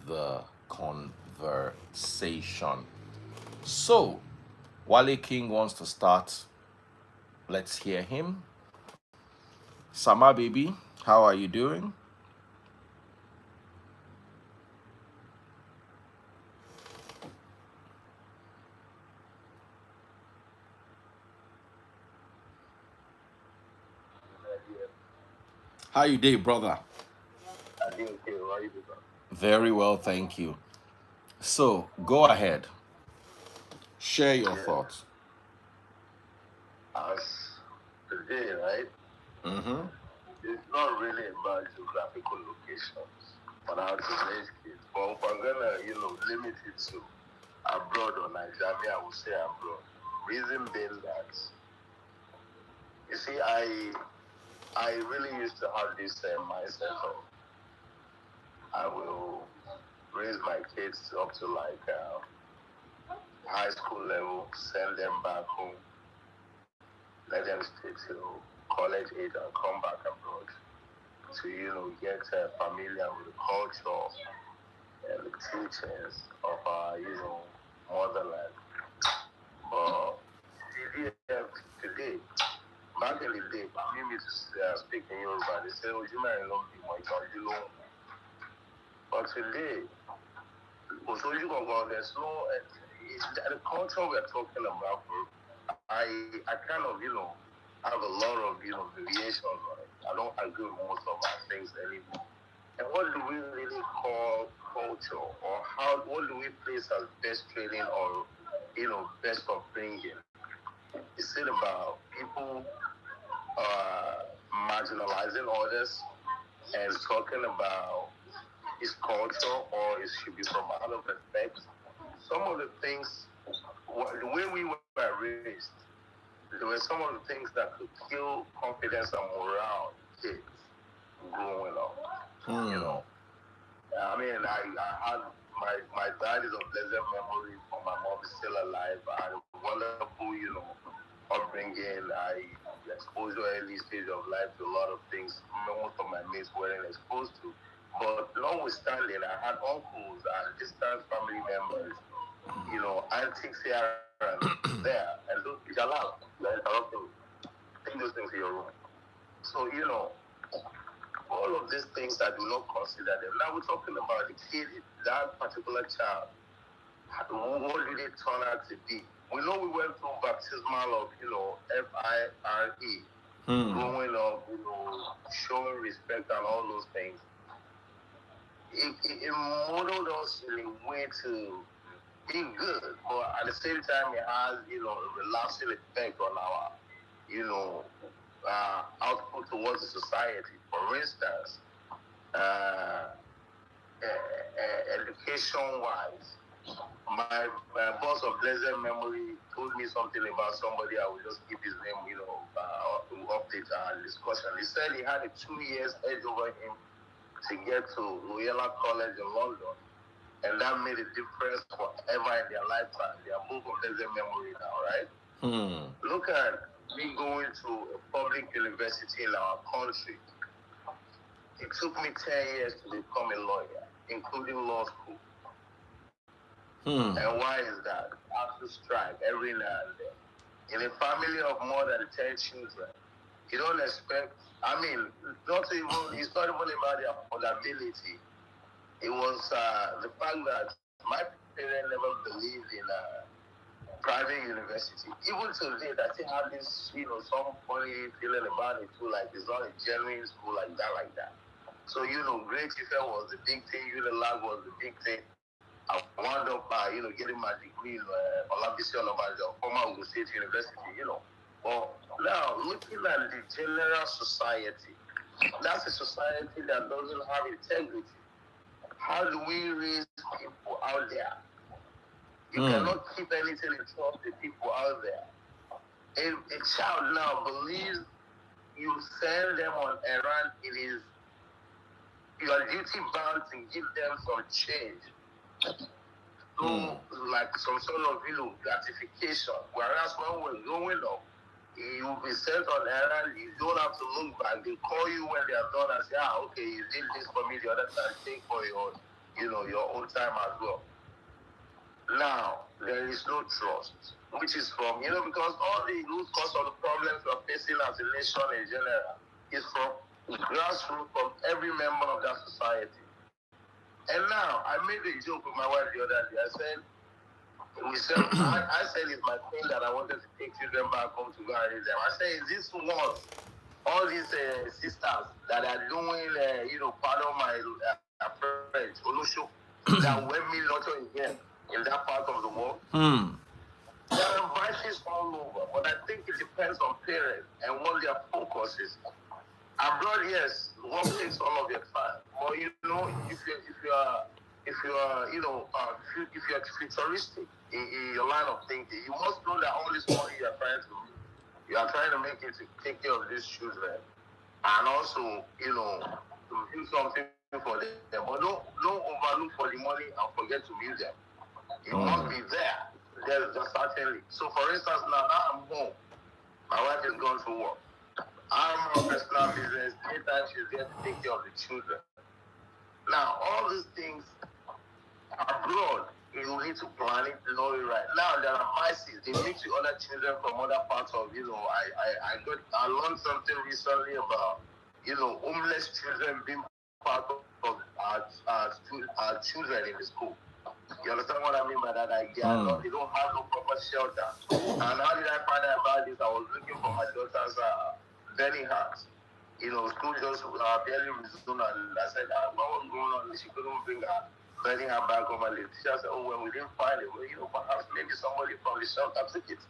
the conversation. So, Wale King wants to start. Let's hear him. Sama baby, how are you doing? How you doing, brother? I didn't say right. Very well, thank you. So, go ahead. Share your Yeah. thoughts. As today, right? Mm-hmm. It's not really about geographical locations on how to raise kids. But if I'm gonna, limit it to abroad or Nigeria, I would say abroad. Reason being that, you see, I really used to have this mindset of I will raise my kids up to like high school level, send them back home, let them stay till college age and come back abroad to, get familiar with the culture and the teachings of our, motherland. But today, back in the day, me to speak in Yoruba, they say, oh, you might not be my child. But today, so you can go, there's no, the culture we're talking about, I kind of, have a lot of, variations on it. I don't agree with most of our things anymore. And what do we really call culture, or what do we place as best training or best upbringing? Is it about people marginalizing others and talking about his culture, or it should be from out of respect? Some of the things, the way we were raised, there were some of the things that could kill confidence and morale in kids growing up. You Hmm. know, I had my dad is of blessed memory, but my mom is still alive. I had a wonderful, upbringing. I exposed her early stage of life to a lot of things most of my mates weren't exposed to. But notwithstanding, I had uncles and distant family members, antics here and there, and those is allowed. You're interrupting me. Take those things in your room. So, all of these things I do not consider them. Now we're talking about the kid, that particular child. What did it turn out to be? We know we went through baptismal of, FIRE, Hmm. growing up, showing respect and all those things. It modeled us in a way to be good, but at the same time, it has, a relapsing effect on our, you know, output towards the society. For instance, uh, education-wise, my boss of blessed memory told me something about somebody. I will just keep his name, update our discussion. He said he had a 2 years edge over him to get to Loyola College in London, and that made a difference forever in their lifetime. They are both of blessed memory now, right? Hmm. Look at me going to a public university in our country. It took me 10 years to become a lawyer, including law school. Hmm. And why is that? I have to strike every now and then. In a family of more than 10 children, you don't expect, it's not even about the affordability. It was the fact that my parents never believed in private university. Even today, I still have this, some funny feeling about it too, like it's not a genuine school like that. So, Great Chief was the big thing, Unilag was the big thing. I wound up, getting my degree in Olabisi Olabanjo, former Ogun State University. But now, looking at the general society, that's a society that doesn't have integrity. How do we raise people out there? You Hmm. cannot keep anything in trust with people out there. If a child now believes you send them on errand, it is your duty bound to give them some change. Hmm. So, like some sort of, gratification. Whereas when we're growing up, you will be sent on errand, you don't have to look back. They call you when they are done and say, okay, you did this for me the other time, take for your own. your own time as well. Now, there is no trust, which is from, because all the root cause of the problems we're facing as a nation in general is from grassroots, from every member of that society. And now, I made a joke with my wife the other day. I said it's my thing that I wanted to take children back home to go and raise them. I said, is this once all these sisters that are doing, pardon my French, Olusho, that went me lot again in that part of the world? There are vices all over, but I think it depends on parents and what their focus is. Abroad, yes, work takes all of your time. But if you're futuristic in your line of thinking, you must know that all this money you are trying to make it to take care of these children, and also, to do something for them. But don't overlook for the money and forget to use them. You must be there. There's certainly. So, for instance, now I'm home. My wife is gone to work. I'm a personal business. Anytime she's there to take care of the children. Now, all these things abroad, you need to plan it, know it right. Now, there are vices. They mix with other children from other parts of, I learned something recently about, homeless children being part of our children in the school. You understand what I mean by that? Like, they don't have no proper shelter. And how did I find out about this? I was looking for my daughter's belly hat. School just barely resumed, and I said, what was going on? She couldn't bring her belly hat back home. And the teacher said, oh, well, we didn't find it. Well, perhaps maybe somebody from the shelter took it.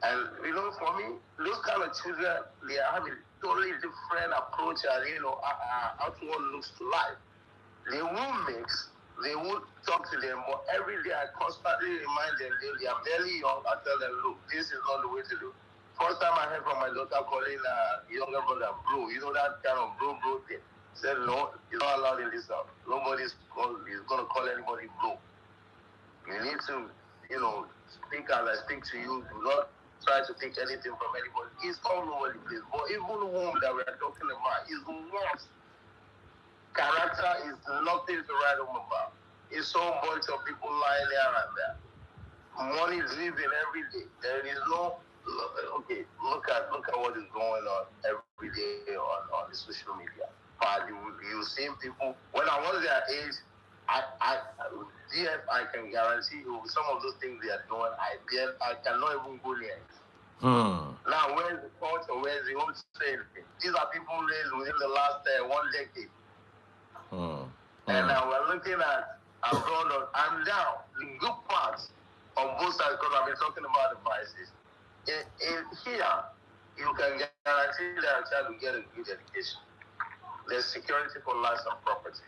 And, for me, those kind of children, they have a totally different approach and, how one looks to life. They won't mix. They won't talk to them, but every day I constantly remind them they are very young. I tell them, look, this is not the way to do. First time I heard from my daughter calling younger brother bro, that kind of bro thing. Said no, it's not allowed in this house. Nobody's going to call anybody bro. You need to, speak as I speak to you. Do not try to take anything from anybody. It's all over the place. But even home that we are talking about is the worst. Character is nothing to write home about. It's so bunch of people lying there and there. Money is living every day. There is no look at what is going on every day on the social media. But you see people. When I was their age, I can guarantee you some of those things they are doing. I cannot even go near it. Now, where's the culture? Where's the home training? These are people raised within the last 1 decade. And now we're looking at abroad and now the good parts on both sides, because I've been talking about the vices. In here, you can guarantee that a child will get a good education. There's security for life and property.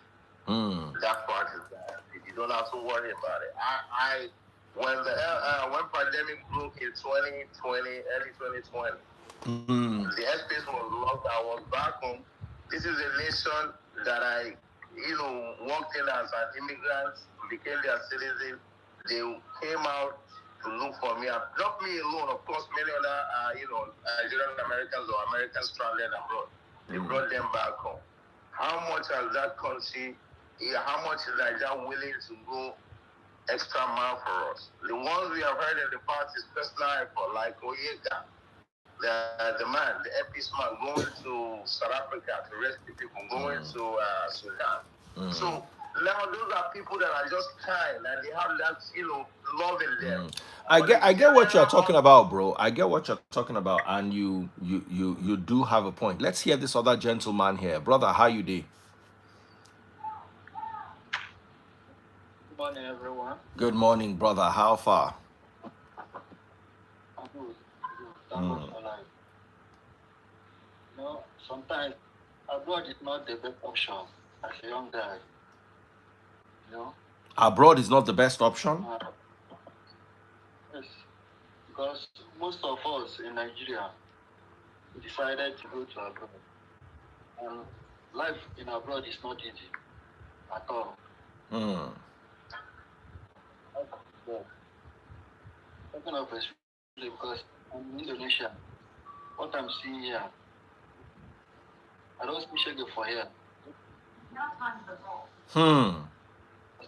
That part is guaranteed. You don't have to worry about it. When pandemic broke in 2020, early 2020, the airspace was locked. I was back home. This is a nation that I walked in as an immigrant, became their citizen. They came out to look for me. Not me alone, of course, many other, Nigerian Americans or Americans stranded abroad. They brought them back home. How much has that country, how much is Naija willing to go extra mile for us? The ones we have heard in the past is personal effort, like Oyega, the man, the epic man, going to South Africa to rescue people, going to Sudan. So now those are people that are just kind and they have that, love in them. I get what you're talking about, bro. I get what you're talking about, and you do have a point. Let's hear this other gentleman here, brother. How you doing? Good morning, everyone. Good morning, brother. How far? I'm good. Thank God for life. Sometimes abroad is not the best option as a young guy. Abroad is not the best option? Yes, because most of us in Nigeria decided to go to abroad. And life in abroad is not easy at all. Talking of especially because I'm in Indonesia, what I'm seeing here, I don't see shege for here.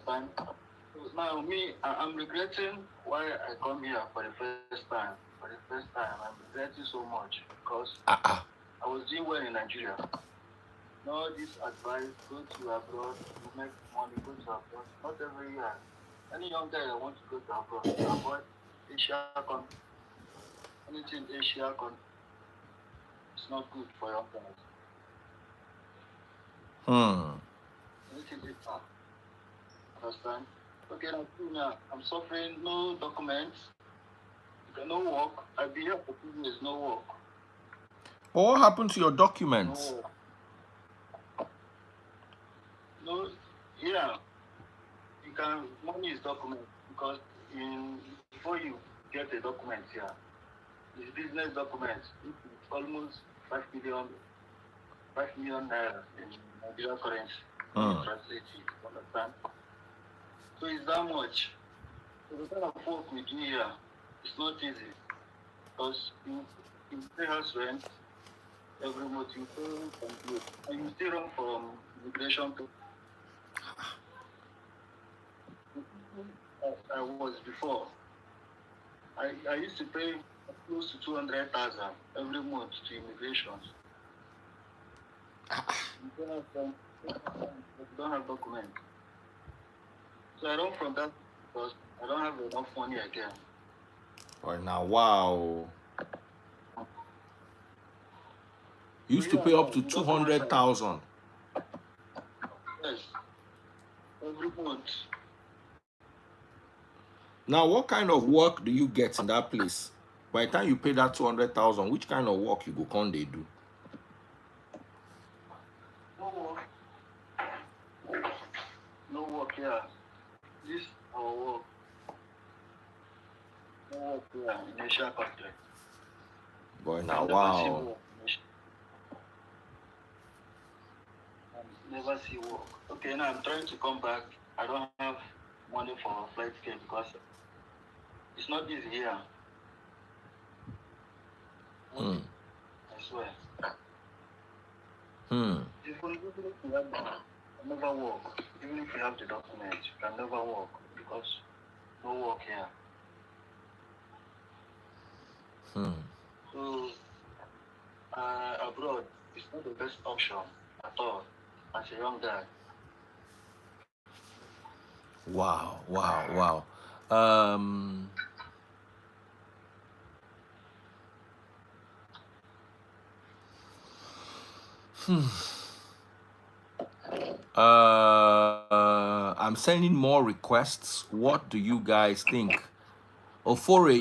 understand? So now me, I'm regretting why I come here for the first time. For the first time, I'm regretting so much because Uh-uh. I was doing well in Nigeria. Now this advice, go to abroad, you make money, go to abroad. Not every year. Any young guy that wants to go to abroad, avoid Asia country. Anything Asia country, it's not good for young guys. Anything Asia, understand? Okay, now I'm suffering, no documents, no work. I've been here for 2 years, no work. But what happened to your documents? No, yeah, you can, money is document because before you get a document here, it's business document. It's almost 5 million naira in Nigerian currency. When you translate it, understand? So it's that much. So the kind of work we do here, it's not easy because you pay house rent every month, you pay from and you still run from immigration to I was before. I used to pay close to 200,000 every month to immigration. You don't have documents. So I run from that because I don't have enough money again. Right now, wow. You used to pay up to 200,000. Yes. Every month. Now, what kind of work do you get in that place? By the time you pay that 200,000, which kind of work you go come they do? No work. No work here. This our work. No work here in Asia country. Boy, now, wow. Never see work. Okay, now I'm trying to come back. I don't have money for flight ticket because it's not easy here. I swear. Even if you have never work. Even if you have the document, you can never work because no work here. So abroad is not the best option at all as a young guy. Wow, wow, wow. I'm sending more requests. What do you guys think? Ofore,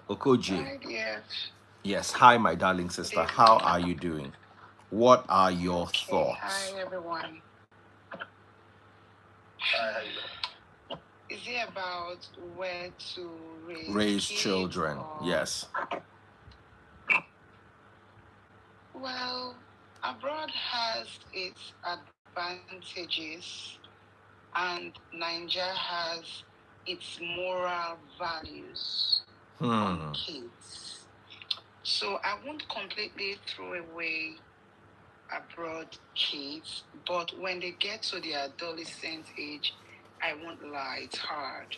Okoji. Hi, dear. Yes, hi, my darling sister. How are you doing? What are your thoughts? Hi, everyone. Is it about where to Raise children? or... Yes. Well, abroad has its advantages, and Naija has its moral values on kids. So I won't completely throw away abroad kids, but when they get to the adolescent age, I won't lie, it's hard,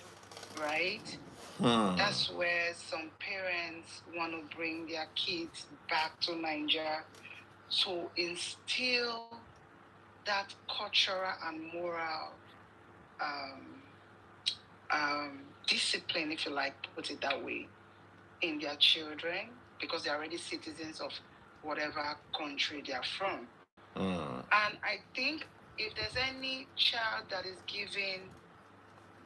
right? That's where some parents want to bring their kids back to Nigeria to instill that cultural and moral discipline, if you like, put it that way, in their children, because they're already citizens of whatever country they're from. And I think if there's any child that is giving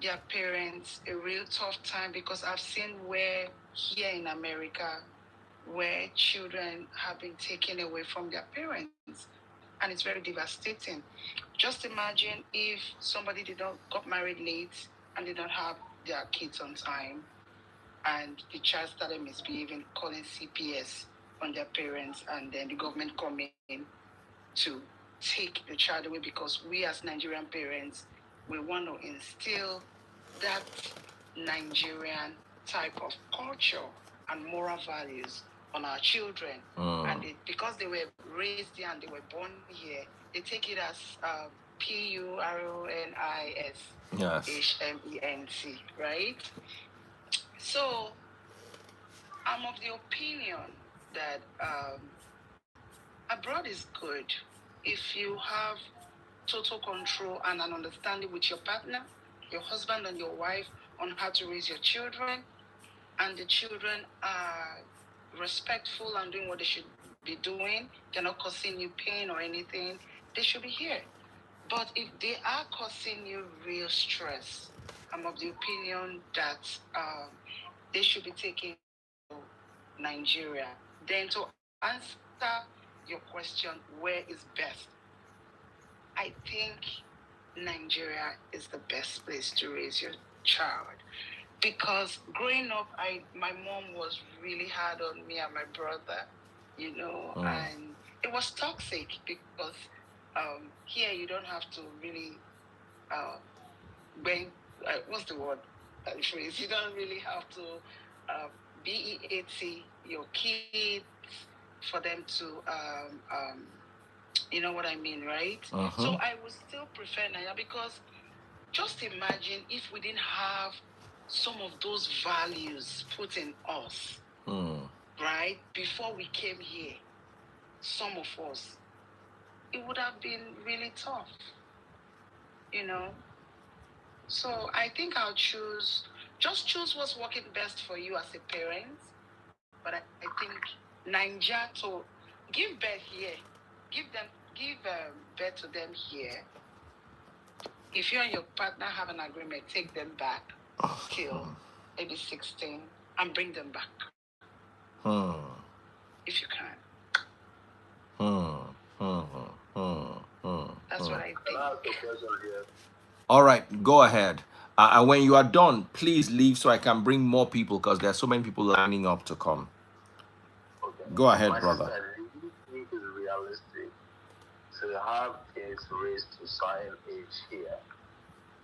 their parents a real tough time, because I've seen where here in America, where children have been taken away from their parents, and it's very devastating. Just imagine if somebody got married late and did not have their kids on time, and the child started misbehaving, calling CPS on their parents, and then the government come in to take the child away, because we as Nigerian parents, we want to instill that Nigerian type of culture and moral values on our children. And because they were raised here and they were born here, they take it as Puronish right? So I'm of the opinion that abroad is good if you have total control and an understanding with your partner, your husband and your wife on how to raise your children, and the children are respectful and doing what they should be doing. They're not causing you pain or anything. They should be here. But if they are causing you real stress, I'm of the opinion that they should be taken to Nigeria. Then to answer your question, where is best? I think Nigeria is the best place to raise your child. Because growing up, my mom was really hard on me and my brother, and it was toxic because here you don't have to really what's the word? Phrase. You don't really have to BEAT your kids for them to you know what I mean, right? So I would still prefer Naija because just imagine if we didn't have some of those values put in us, right? Before we came here, some of us, it would have been really tough, So I think I'll choose what's working best for you as a parent. But I think Naija to give birth here, give birth to them here. If you and your partner have an agreement, take them back till maybe 16 and bring them back. If you can. That's what I think. All right, go ahead. And when you are done, please leave so I can bring more people because there are so many people lining up to come. Okay. Go ahead, My brother. Sister, do you think it's realistic to have kids raised to certain age here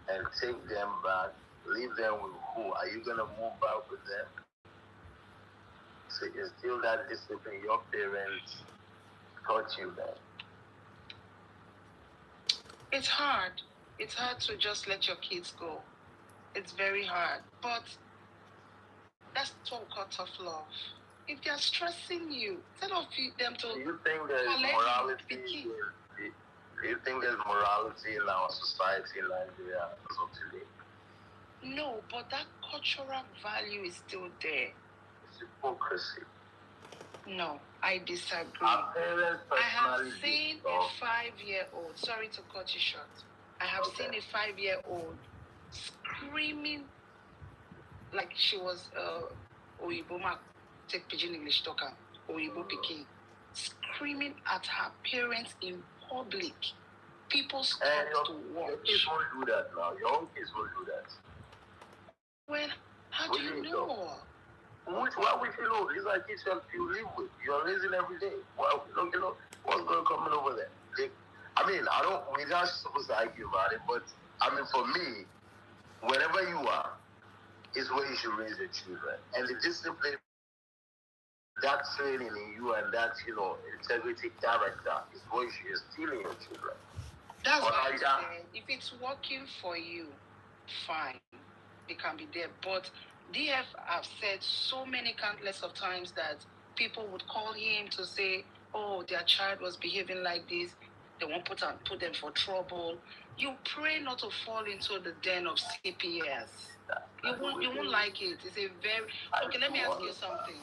and take them back, leave them with who? Are you going to move back with them? So instill that discipline your parents taught you that. It's hard. It's hard to just let your kids go. It's very hard. But that's what we call tough love. If they're stressing you, instead of them to... Do you think there's morality? Do you think there's morality in our society in Nigeria as of today? No, but that cultural value is still there. It's hypocrisy. No, I disagree. Our parents I have seen a 5-year-old, sorry to cut you short. I have seen a 5-year-old screaming like she was Oyibo ma take pidgin English talker, Oyibo Pikin, screaming at her parents in public. People stopped to watch. Your kids won't do that now. Your own kids won't do that. Well, how do you know? Why would you know? These are kids you live with. You're raising every day. Well, what's going to come in over there? We're not supposed to argue about it, but for me, wherever you are, is where you should raise your children. And the discipline, that training in you and that, integrity character is what you should instill in your children. That's what I said. If it's working for you, fine. It can be there. But DF have said so many countless of times that people would call him to say, oh, their child was behaving like this. They won't put them for trouble. You pray not to fall into the den of CPS. You won't like it. It's a very... Okay, let me ask you something.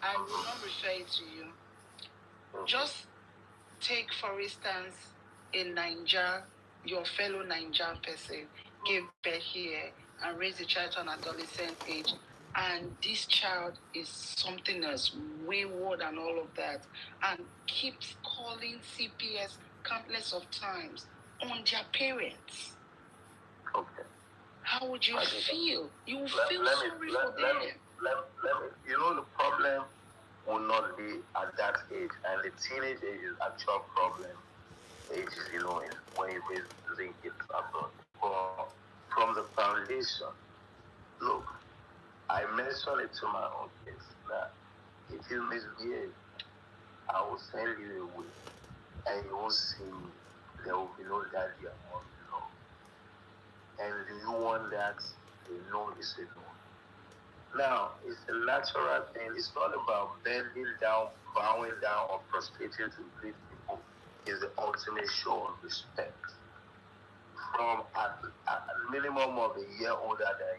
I will not refer it to you. Just take, for instance, in Naija, your fellow Nigerian person gave birth here and raised a child to an adolescent age, and this child is something else, wayward and all of that, and keeps calling CPS countless of times on their parents. Okay. How would you feel? You will feel sorry for them. The problem will not be at that age, and the teenage age is actual problem age, when you raise kids abroad. From the foundation, look, I mentioned it to my own kids that if you misbehave, I will send you away and you won't see me there will be no daddy among you know. And do you want that? They know it's a no. Now, it's a natural thing. It's not about bending down, bowing down, or prostrating to greet people. It's the ultimate show of respect. From a minimum of a year older than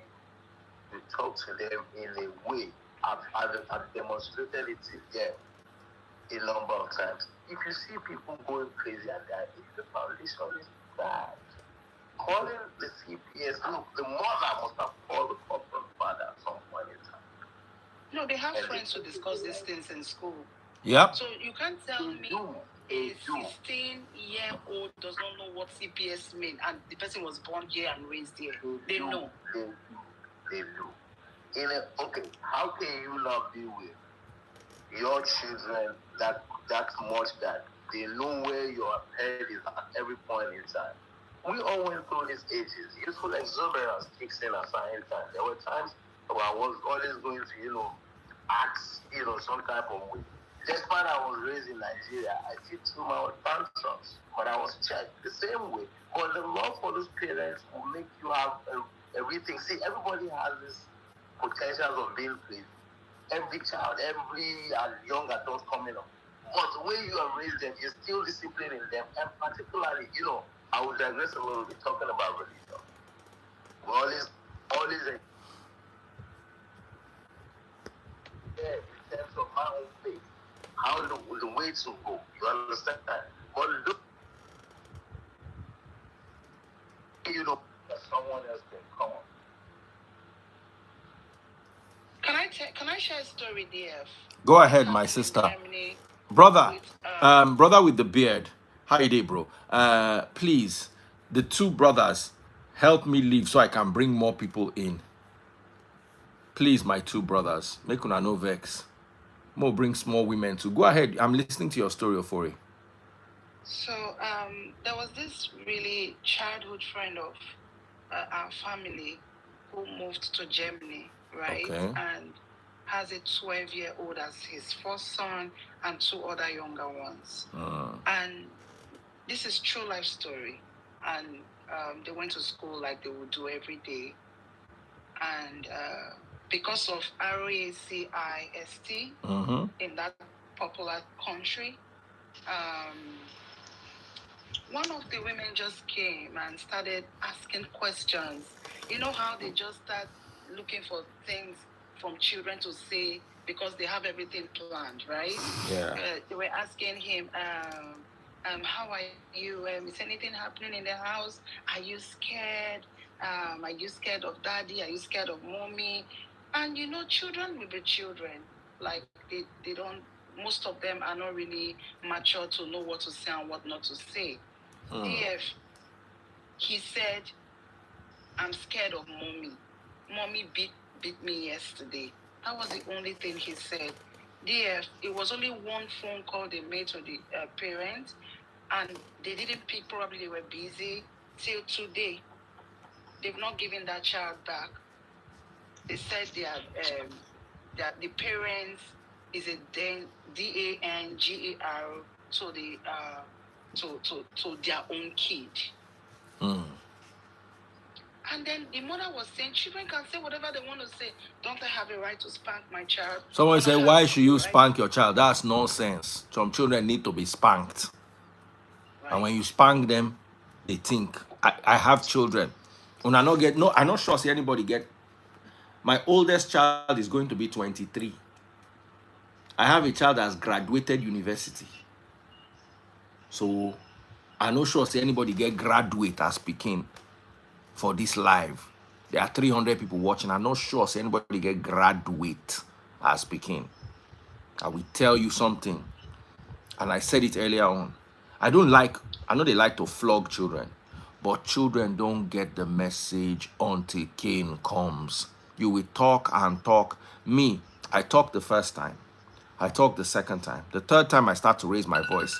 you talk to them in a way. I've demonstrated it to them a number of times. If you see people going crazy at that age, the foundation is bad. Calling the CPS, look, the mother must have called the corporate father at some point in time. No, they have friends who discuss these things in school. Yep. So you can't tell me a 16-year-old does not know what CPS mean, and the person was born here and raised here. They know. They do. Okay, how can you not be with your children that much that they know where your head is at every point in time? We all went through these ages. Useful exuberance kicks in at certain times. There were times where I was always going to, ask, some type of way. Despite I was raised in Nigeria, I did through my own tantrums, but I was checked the same way. But the love for those parents will make you have everything. See, everybody has this potential of being crazy. Every child, every young adult coming up. But the way you have raised them, you're still disciplining them. And particularly, I will digress a little bit talking about religion. But always in terms of my own faith, how the way to go. You understand that? But look, that someone else can come on. Can I share a story, DF? Go ahead, my sister. Brother, brother with the beard. How you doing, bro? Please, the two brothers, help me leave so I can bring more people in. Please, my two brothers, make una no vex. More bring small women too. Go ahead. I'm listening to your story, Ofori. So there was this really childhood friend of our family who moved to Germany, right? Okay. And has a 12-year-old as his first son and two other younger ones. And this is true life story. And they went to school like they would do every day. And because of RACIST in that popular country, one of the women just came and started asking questions. You know how they just start looking for things from children to say because they have everything planned, right? Yeah. They were asking him, how are you? Is anything happening in the house? Are you scared? Are you scared of daddy? Are you scared of mommy? And children will be children. Like they don't. Most of them are not really mature to know what to say and what not to say. DF, he said, I'm scared of mommy. Mommy beat me yesterday. That was the only thing he said. DF, it was only one phone call they made to the parents, and they didn't pick. Probably they were busy. Till today, they've not given that child back. They said that the parents is a DANGER to the to their own kid. And then the mother was saying, children can say whatever they want to say. Don't I have a right to spank my child? Someone said, why should you spank your child? That's nonsense. Some children need to be spanked. Right. And when you spank them, they think, I have children. When I'm not sure see anybody get. My oldest child is going to be 23. I have a child that's graduated university. So I'm not sure see anybody get graduate as speaking for this live. There are 300 people watching. I'm not sure see anybody get graduate as speaking. I will tell you something. And I said it earlier on. I know they like to flog children, but children don't get the message until Cain comes. You will talk and talk. Me, I talked the first time. I talked the second time. The third time I start to raise my voice.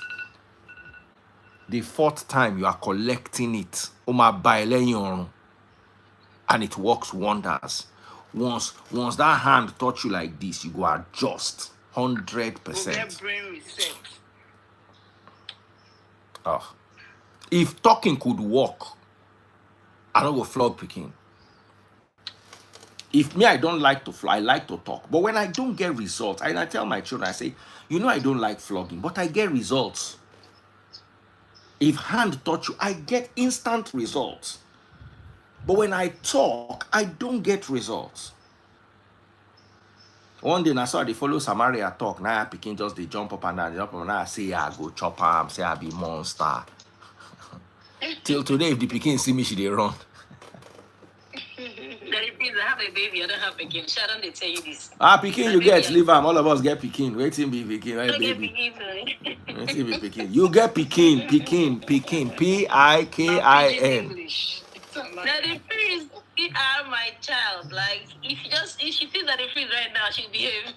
The fourth time you are collecting it. And it works wonders. Once that hand touch you like this, you go adjust 100%. Brain reset. Oh, If talking could work, I don't go flog Peking. If me, I don't like to fly, I like to talk. But when I don't get results, I tell my children, I say, you know, I don't like flogging, but I get results. If hand touch you, I get instant results. But when I talk, I don't get results. One day, I saw they follow Samaria talk. Now I Peking just they jump up and down, jump up and down. I say, I go chop am, say I be monster. Till today, if the Peking see me, she they run. Please, I have a baby. I don't have Peking. Sharon, they tell you this. Peking, you get leave am. All of us get Peking. Waiting be Peking, right, baby? Waiting be Peking. You get Peking, Peking, Peking. PIKIN. Now the freeze, you are my child. Like if she feels that the freeze right now, she'll behave.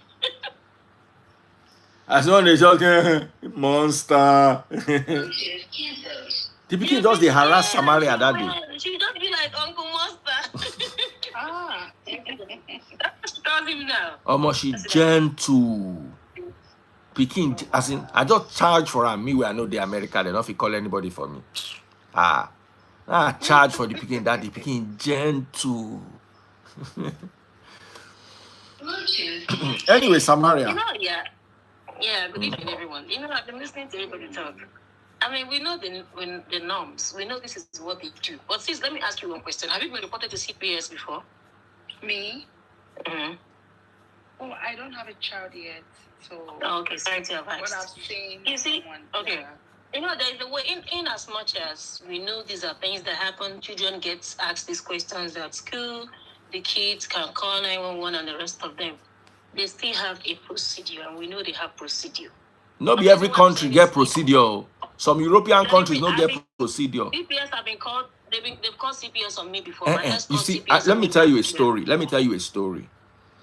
As long as they just monster. The Peking just they harass Samaria that day. She just be like Uncle Monster. That's what she calls him now. Almost she gentle. Peking, as in, I just charge for her. Me, where I know the America, they don't fit call anybody for me. Charge for the Peking, that the Peking gentle. Anyway, Samaria. You know, yeah, good evening, everyone. You know, I've been listening to everybody talk. I mean, we know the norms. We know this is what they do. But sis, let me ask you one question. Have you been reported to CPS before? Me? Mm-hmm. Oh, I don't have a child yet, so. Oh, okay, sorry to have asked. What I've seen. You see, okay. Yeah. You know, there's a way, in as much as we know these are things that happen, children get asked these questions at school, the kids can call 911 and the rest of them. They still have a procedure, and we know they have procedure. Not be every country get procedure. Some European countries don't get procedure. CPS have been called, they've called CPS on me before. You see, let me tell you a story.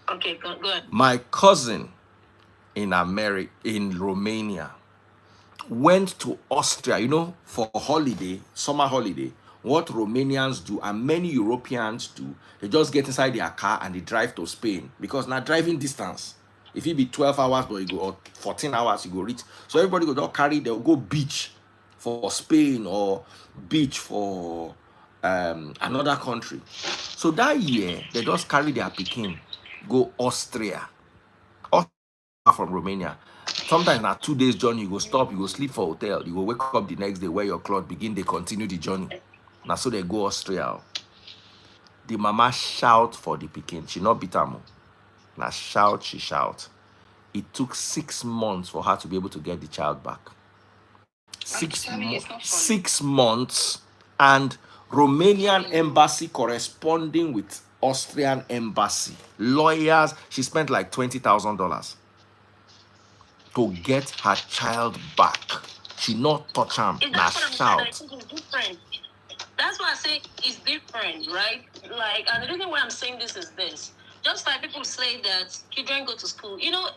Okay, go ahead. My cousin in Romania, went to Austria, you know, for holiday, summer holiday. What Romanians do and many Europeans do, they just get inside their car and they drive to Spain, because now driving distance, if it be 12 hours but you go, or 14 hours you go reach. So everybody go don't carry, they'll go beach for Spain or beach for another country. So that year they just carry their Peking, go Austria from Romania. Sometimes na 2 days journey, you go stop, you go sleep for hotel, you go wake up the next day, wear your clothes, begin, they continue the journey. Now so they go Austria. The mama shout for the Peking. She not beat her. Now shout, she shout. It took 6 months for her to be able to get the child back. 6 months, and Romanian embassy corresponding with Austrian embassy. Lawyers, she spent like $20,000 to get her child back. She not touch him. Now shout. That's why I say it's different, right? Like, and the reason why I'm saying this is this. Just like people say that children go to school, you know,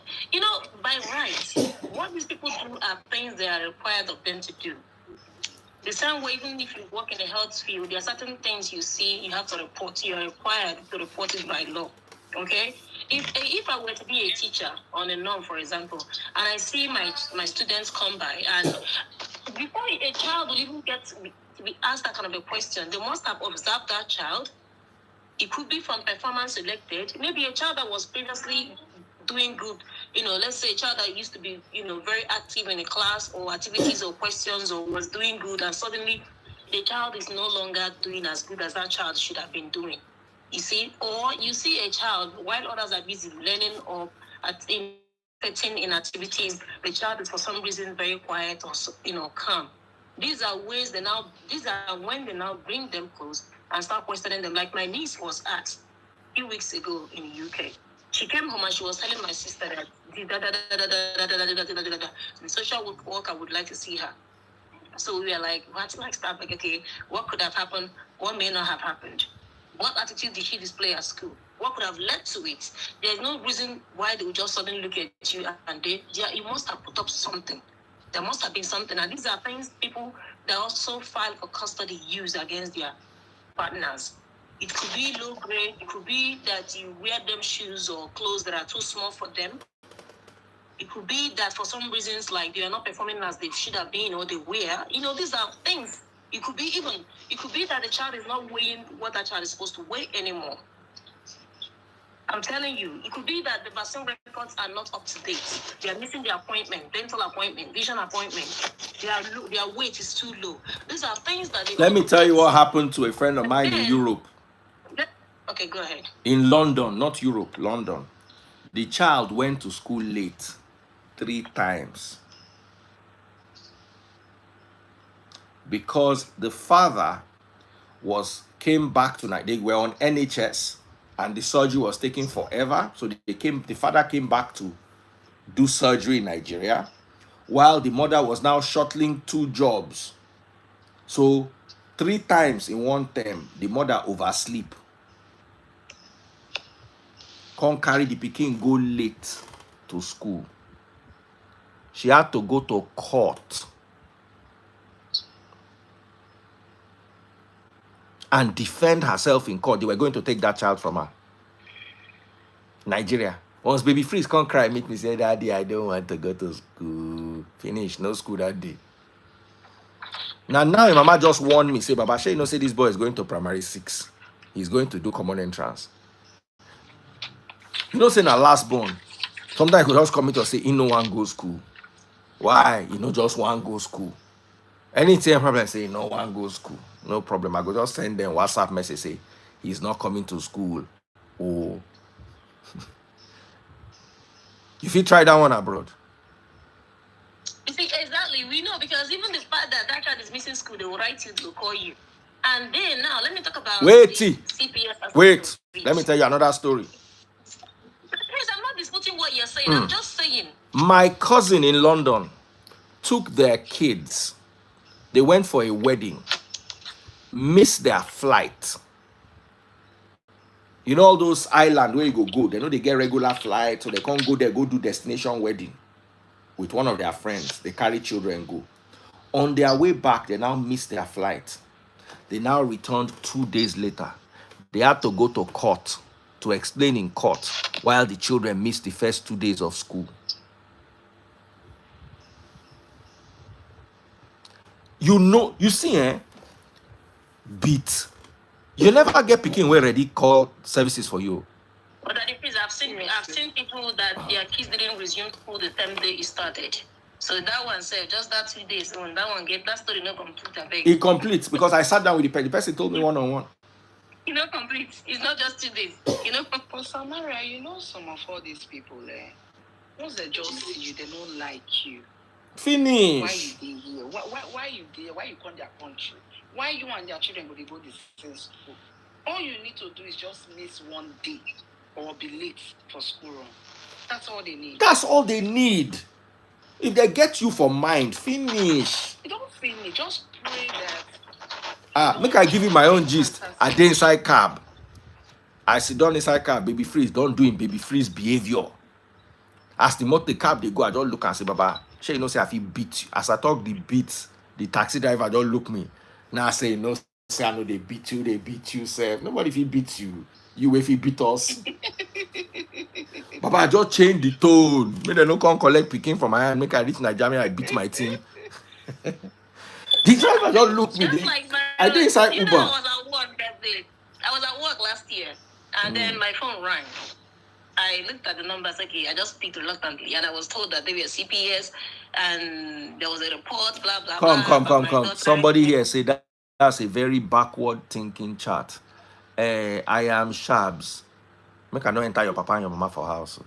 by right, what these people do are things they are required of them to do. The same way, even if you work in the health field, there are certain things you see you have to report. You are required to report it by law. Okay? If I were to be a teacher on a norm, for example, and I see my students come by, and before a child will even get to be asked that kind of a question, they must have observed that child. It could be from performance selected. Maybe a child that was previously doing good, let's say a child that used to be, very active in a class or activities or questions or was doing good, and suddenly the child is no longer doing as good as that child should have been doing. You see, or you see a child while others are busy learning or participating in activities, the child is for some reason very quiet or calm. These are when they now bring them close and start questioning them. Like my niece was asked a few weeks ago in the UK. She came home and she was telling my sister that the social worker would like to see her. So we are like, okay, what could have happened? What may not have happened? What attitude did she display at school? What could have led to it? There's no reason why they would just suddenly look at you and you must have put up something. There must have been something. And these are things people that also file for custody use against their partners. It could be low grade. It could be that you wear them shoes or clothes that are too small for them. It could be that for some reasons, like they are not performing as they should have been or they wear. These are things It could be that the child is not weighing what that child is supposed to weigh anymore. I'm telling you, it could be that the vaccine records are not up to date. They are missing their appointment, dental appointment, vision appointment. Their weight is too low. These are things that they Let me tell you what happened to a friend of mine in Europe. Okay, go ahead. In London, not Europe, London. The child went to school late 3 times because the father came back tonight. They were on NHS and the surgery was taking forever. So the father came back to do surgery in Nigeria while the mother was now shuttling 2 jobs. So 3 times in one term, the mother oversleep. Can't carry the pikin go late to school. She had to go to court and defend herself in court. They were going to take that child from her. Nigeria. Once baby freeze can't cry, meet me, say, Daddy, I don't want to go to school. Finish, no school that day. Now your mama just warned me, say, Baba, say, say this boy is going to primary 6. He's going to do common entrance. Say na last born. Sometimes he could just come to say, he no one go school. Why? He just one go school. Anytime problem, say, no one go school. No problem. I go just send them WhatsApp message, say, he's not coming to school. Oh. If you try that one abroad. You see, exactly. We know because even the fact that child is missing school, they will write you, they'll call you. And then now, let me talk about CPS. Wait. Let me tell you another story. Please, I'm not disputing what you're saying. I'm just saying. My cousin in London took their kids. They went for a wedding. Missed their flight. You know all those islands where you go. They know they get regular flights, so they can't go there, go do destination wedding with one of their friends. They carry children and go. On their way back, they now missed their flight. They now returned 2 days later. They had to go to court to explain in court while the children missed the first 2 days of school. You see, beat. You never get picking where ready call services for you. But I've seen people that their kids didn't resume school the same day it started. So that one said just that 2 days on that one get that story not complete. It completes because I sat down with the person told me one-on-one. You know, complete. It's not just 2 days. For Samaria, some of all these people there, once they just see you, they don't like you. Finish. Why you here? Why you there? Why you come their country? Why you and their children go to the same school? All you need to do is just miss 1 day or be late for school run. That's all they need. That's all they need. If they get you for mind, finish. You don't finish. Just pray that. Make I give you my own gist. I dey inside cab. I sit down inside cab, baby freeze. Don't do him baby freeze behavior. As the cab they go, I don't look and say, Baba, say say I feel beat you. As I talk the beats, the taxi driver don't look me. Now I say say I know they beat you, sir. Nobody feel beat you. You if he beat us. Baba, I just change the tone. Make them no come collect picking from my hand. Make I reach Naija, I beat my team. The driver don't look me. I did inside Uber. I was at work that day. I was at work last year, and then my phone rang. I looked at the numbers. Okay, I just picked reluctantly, and I was told that they were CPS, and there was a report. Blah blah. Come. Somebody here say that's a very backward thinking chat. I am Shabs. Make I not enter your papa and your mama for house.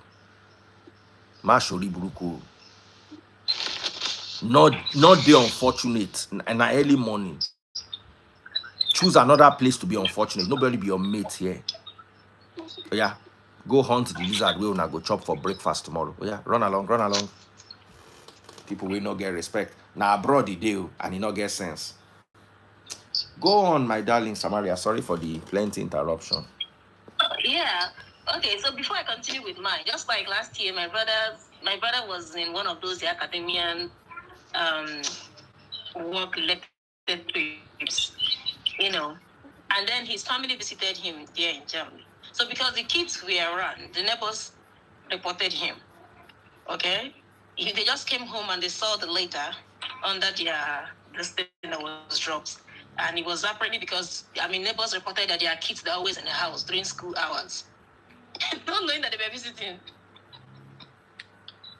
Mashori Buruku. Not the unfortunate in the early morning. Choose another place to be unfortunate. Nobody be your mate here. Oh, yeah. Go hunt the lizard. We'll not go chop for breakfast tomorrow. Oh, yeah. Run along. People will not get respect. Now abroad the deal and he not get sense. Go on, my darling Samaria. Sorry for the plenty interruption. Yeah. Okay, so before I continue with mine, just like last year, my brother was in one of those academian work-related trips, and then his family visited him there in Germany. So because the kids were around, the neighbors reported him. Okay, they just came home and they saw the letter under the thing that was dropped. And it was apparently because, neighbors reported that there are kids that are always in the house during school hours. Not knowing that they were visiting.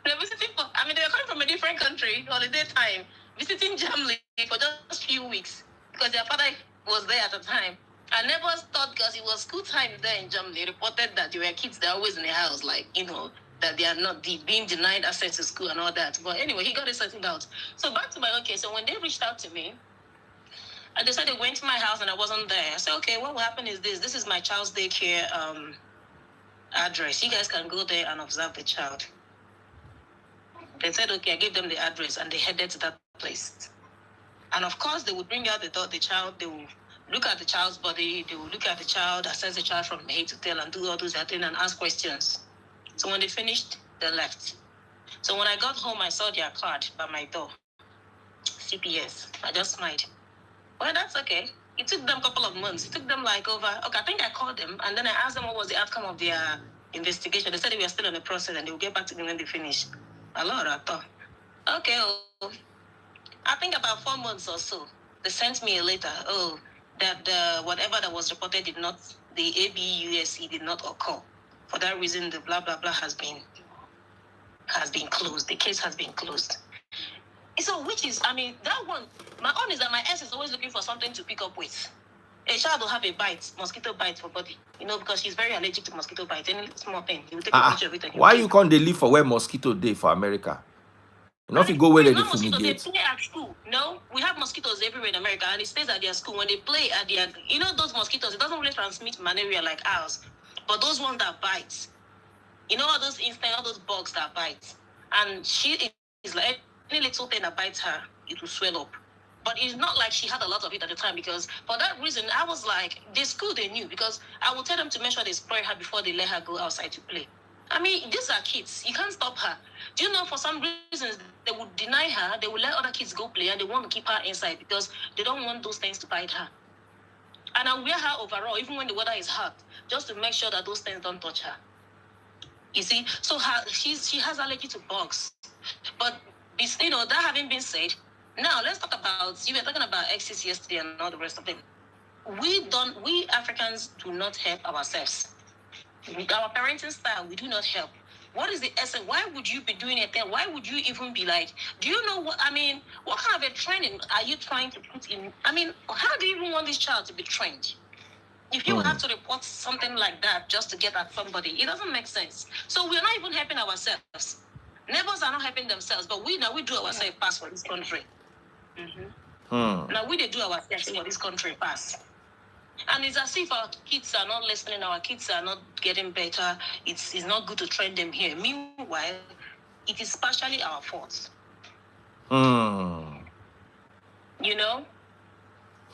They were visiting they were coming from a different country, holiday time, visiting Germany for just a few weeks because their father was there at the time. And neighbors thought because it was school time there in Germany, reported that there were kids that are always in the house, that they are not being denied access to school and all that. But anyway, he got it settled out. So back to my own case. So when they reached out to me, and they said they went to my house and I wasn't there. I said, okay, what will happen is this. This is my child's daycare address. You guys can go there and observe the child. They said, okay, I gave them the address and they headed to that place. And of course, they would bring out the child. They will look at the child's body. They will look at the child, assess the child from head to tail and do all those things and ask questions. So when they finished, they left. So when I got home, I saw their card by my door. CPS. I just smiled. Well, that's okay. It took them a couple of months. It took them I think I called them and then I asked them what was the outcome of their investigation. They said they were still in the process and they would get back to me when they finish. A lot, I thought. Okay, I think about 4 months or so, they sent me a letter. That whatever that was reported the ABUSC did not occur. For that reason, the blah blah blah has been closed. The case has been closed. So, which is, that one. My own is that my ex is always looking for something to pick up with. A child will have a mosquito bite for body, because she's very allergic to mosquito bites. Any small thing, he will take a picture of it. And why you can't they live for where mosquito day for America? You know, if you go where they fumigate. They play at school. No, we have mosquitoes everywhere in America, and it stays at their school. When they play at their, those mosquitoes, it doesn't really transmit malaria like ours, but those ones that bite, all those insects, all those bugs that bite, and she is like any little thing that bites her, it will swell up. But it's not like she had a lot of it at the time, because for that reason, I was like, the school, they knew, because I would tell them to make sure they spray her before they let her go outside to play. These are kids. You can't stop her. Do you know, for some reasons, they would deny her, they would let other kids go play, and they want to keep her inside because they don't want those things to bite her. And I wear her overall, even when the weather is hot, just to make sure that those things don't touch her. You see? So she has allergy to bugs. But, that having been said, now let's talk about, you were talking about exes yesterday and all the rest of them. We Africans do not help ourselves. With our parenting style, we do not help. What is the essence? Why would you be doing it then? Why would you even be like, do you know what kind of a training are you trying to put in? How do you even want this child to be trained? If you have to report something like that just to get at somebody, it doesn't make sense. So we're not even helping ourselves. Neighbors are not helping themselves, but we do ourselves pass for this country. Now we do ourselves for this country pass. And it's as if our kids are not listening, our kids are not getting better. It's not good to train them here. Meanwhile, it is partially our fault.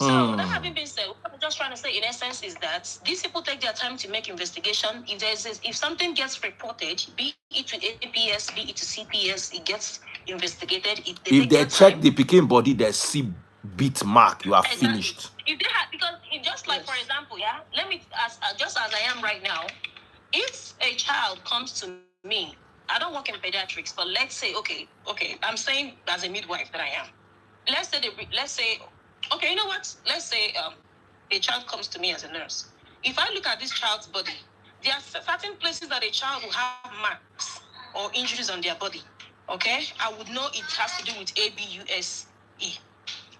So that having been said, what I'm just trying to say in essence is that these people take their time to make investigation. If something gets reported, be it to APS, be it to CPS, it gets investigated. If they check the Peking body, they see beat mark, you are finished. If they have, because for example, let me just as I am right now, if a child comes to me, I don't work in pediatrics, but let's say, okay, I'm saying as a midwife that I am. Let's say, okay, you know what? Let's say a child comes to me as a nurse. If I look at this child's body, there are certain places that a child will have marks or injuries on their body. Okay, I would know it has to do with ABUSE.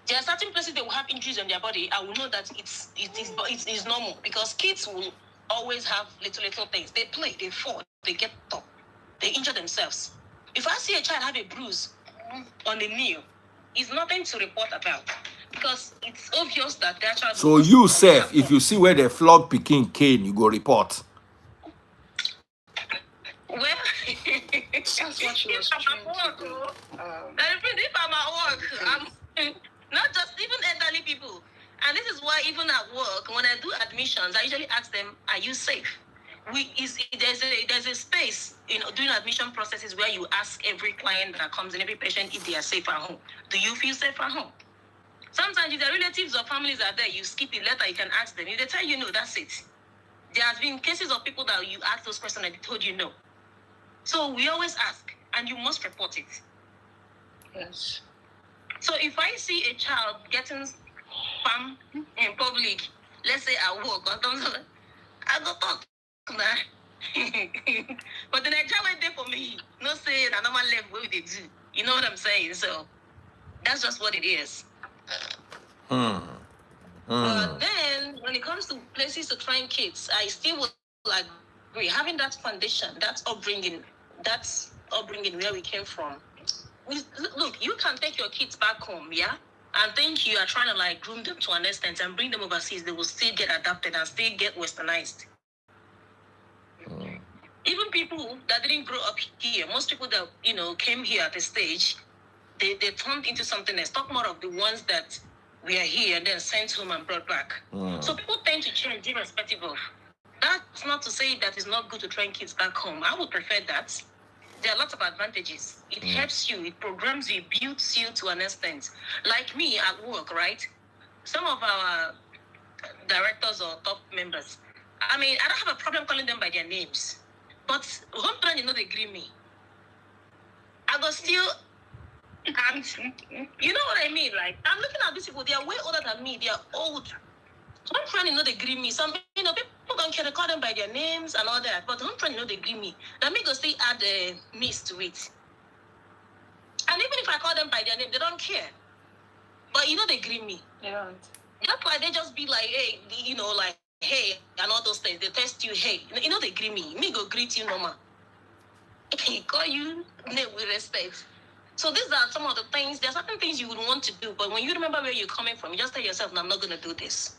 There are certain places they will have injuries on their body. I will know that it is normal, because kids will always have little things. They play, they fall, they get up, they injure themselves. If I see a child have a bruise on the knee, it's nothing to report about, because it's obvious that that child. So you say, if you see where they flog Peking cane, you go report. Well, that's what she was trying to do. If I'm at work, I'm not just even elderly people. And this is why even at work, when I do admissions, I usually ask them, are you safe? There's a space during admission processes where you ask every client that comes in, every patient, if they are safe at home. Do you feel safe at home? Sometimes if their relatives or families are there, you skip it later, you can ask them. If they tell you no, that's it. There has been cases of people that you ask those questions and they told you no. So we always ask, and you must report it. Yes. So if I see a child getting Pam in public. Let's say I walk or something. I go talk now. But the Naija went there for me. No say I normal left where they do. You know what I'm saying? So that's just what it is. But then when it comes to places to train kids, I still would agree. Having that foundation, that's upbringing where we came from. Look, you can take your kids back home, yeah? And think you are trying to like groom them to an extent and bring them overseas, they will still get adapted and still get westernized. Even people that didn't grow up here, most people that came here at a stage, they turned into something else. Talk more of the ones that were here and then sent home and brought back. So people tend to change irrespective of. That's not to say that it's not good to train kids back home. I would prefer that. There are lots of advantages. It helps you, it programs you, it builds you to an extent. Like me at work, right? Some of our directors or top members, I mean, I don't have a problem calling them by their names. But home training, they agree me. I go still, and you know what I mean? Like, I'm looking at these people, they are way older than me, they are old. Home training, they agree me. Some, people don't care to call them by their names and all that, but home training, they agree me. That me go still add miss to it. And even if I call them by their name, they don't care. But they agree me. They don't. That's why they just be like, hey, like, hey, and all those things. They test you, hey. They agree me. Me go greet you normal. Call you name with respect. So these are some of the things. There are certain things you would want to do, but when you remember where you're coming from, you just tell yourself, no, I'm not going to do this.